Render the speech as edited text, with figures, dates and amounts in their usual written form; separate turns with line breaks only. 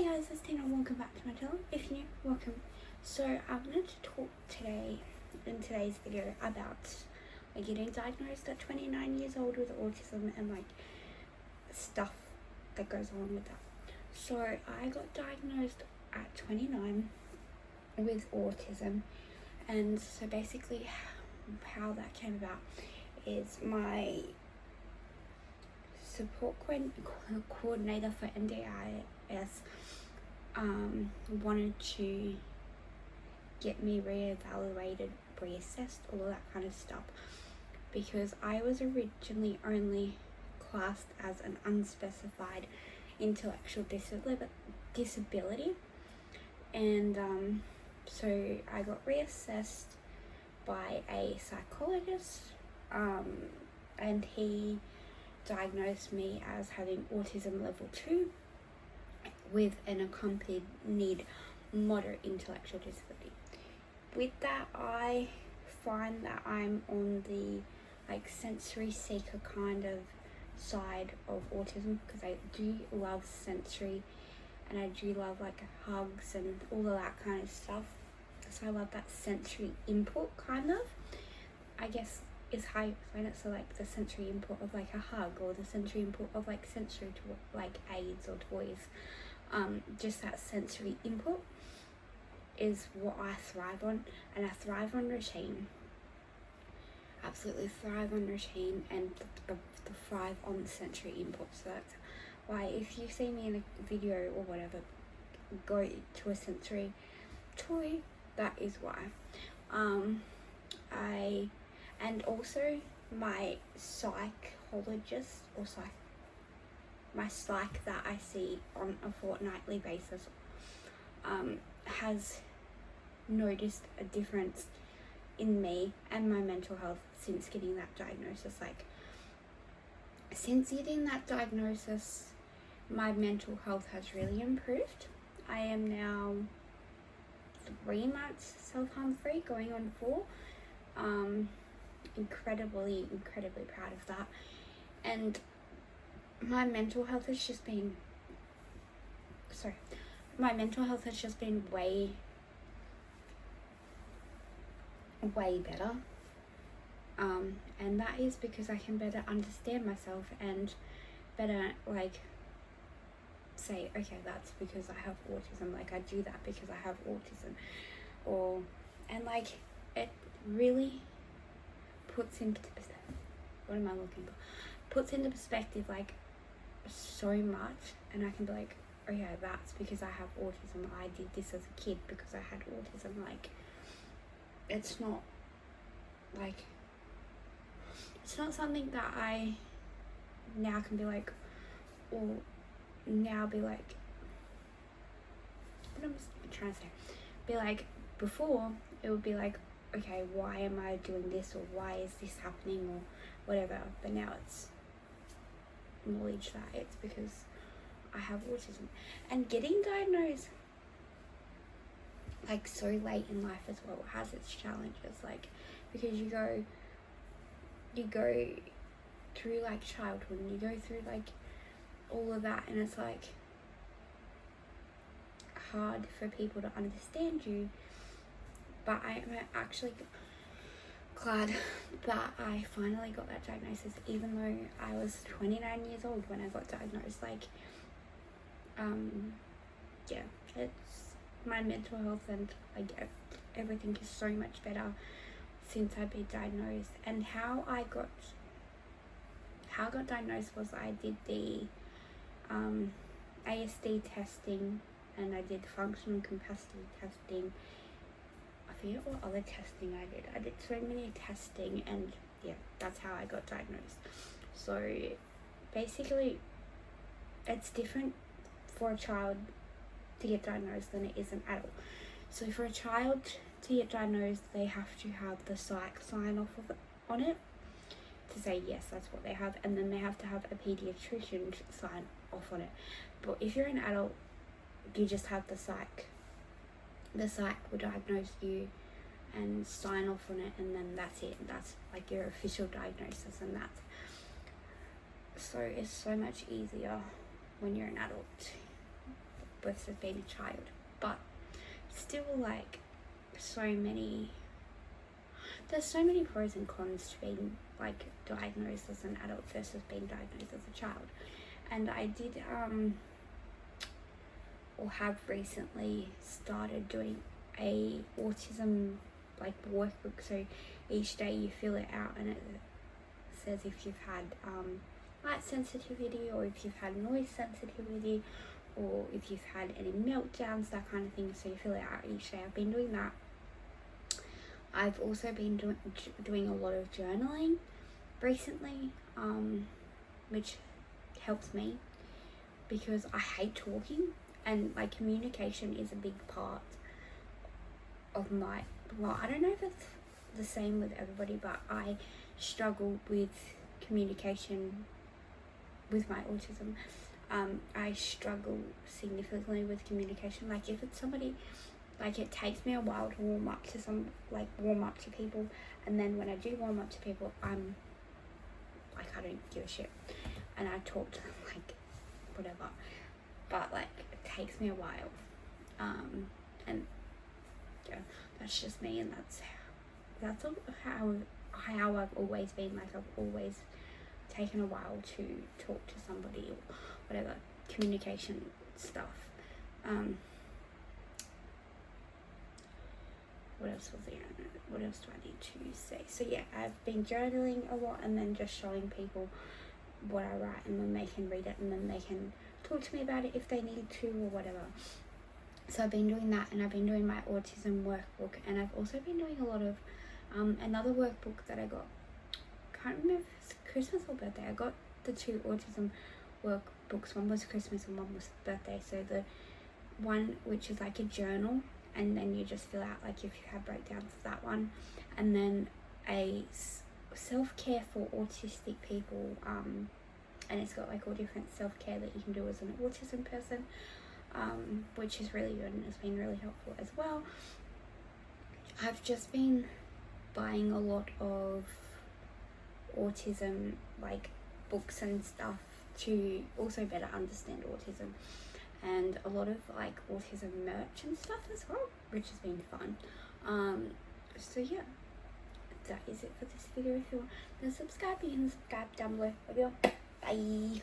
guys, it's Tina and welcome back to my channel. If you're new, welcome. So I'm going to talk today, in today's video, about getting diagnosed at 29 years old with autism and stuff that goes along with that. So I got diagnosed at 29 with autism, and so basically how that came about is my support coordinator for NDIS wanted to get me reevaluated, reassessed, all of that kind of stuff, because I was originally only classed as an unspecified intellectual disability, and so I got reassessed by a psychologist, and he diagnosed me as having autism level 2 with an accompanied moderate intellectual disability. With that, I find that I'm on the sensory seeker kind of side of autism, because I do love sensory and I do love hugs and all of that kind of stuff. So I love that sensory input kind of, I guess is how you explain it. So the sensory input of a hug, or the sensory input of sensory aids or toys, just that sensory input is what I thrive on, and I thrive on routine. Absolutely thrive on routine and the thrive on sensory input. So that's why if you see me in a video or whatever go to a sensory toy, that is why. And also my psychologist or my psych that I see on a fortnightly basis has noticed a difference in me and my mental health since getting that diagnosis. Since getting that diagnosis, my mental health has really improved. I am now 3 months self-harm free, going on 4. Incredibly proud of that. And my mental health has just been way better, and that is because I can better understand myself and better say, okay, that's because I have autism, I do that because I have autism, it really puts into perspective, puts into perspective so much, and I can be oh yeah, that's because I have autism. I did this as a kid because I had autism. It's not it's not something that I now can be what am I trying to say? Before, it would be okay, why am I doing this, or why is this happening, or whatever. But now it's knowledge that it's because I have autism. And getting diagnosed so late in life as well has its challenges, because you go through childhood, and you go through all of that, and it's hard for people to understand you. But I am actually glad that I finally got that diagnosis, even though I was 29 years old when I got diagnosed. Yeah, it's my mental health and everything is so much better since I've been diagnosed. And how I got diagnosed was I did the ASD testing, and I did functional capacity testing. I forget what other testing I did. I did so many testing, and yeah, that's how I got diagnosed. So basically, it's different for a child to get diagnosed than it is an adult. So for a child to get diagnosed, they have to have the psych sign off on it to say yes, that's what they have, and then they have to have a pediatrician sign off on it. But if you're an adult, you just have the psych. The psych will diagnose you and sign off on it, and then that's it. That's your official diagnosis, and that's so it's so much easier when you're an adult. with as being a child, but still like there's so many pros and cons to being like diagnosed as an adult versus being diagnosed as a child. And I did or have recently started doing a autism like workbook. So each day you fill it out and it says if you've had light sensitivity, or if you've had noise sensitivity, or if you've had any meltdowns, that kind of thing. So you fill it out each day. I've been doing that. I've also been doing a lot of journaling recently, which helps me because I hate talking, and like communication is a big part of my, well, I don't know if it's the same with everybody, but I struggle with communication with my autism. I struggle significantly with communication. Like if it's somebody, like it takes me a while to warm up to people, and then when I do warm up to people, I'm like, I don't give a shit, and I talk to them like whatever, but like it takes me a while, and yeah, that's just me, and that's how I've always been. Like I've always taken a while to talk to somebody or whatever, communication stuff. What else was there? What else do I need to say? So yeah, I've been journaling a lot, and then just showing people what I write, and then they can read it, and then they can talk to me about it if they need to or whatever. So I've been doing that, and I've been doing my autism workbook, and I've also been doing a lot of another workbook that I got, can't remember if it's Christmas or birthday. I got the two autism workbooks. One was Christmas and one was birthday. So the one which is like a journal, and then you just fill out like if you have breakdowns, that one, and then a self-care for autistic people, and it's got like all different self-care that you can do as an autism person, which is really good and it's been really helpful as well. I've just been buying a lot of autism like books and stuff to also better understand autism, and a lot of like autism merch and stuff as well, which has been fun. So yeah, that is it for this video. If you want to subscribe, you can subscribe down below. Bye.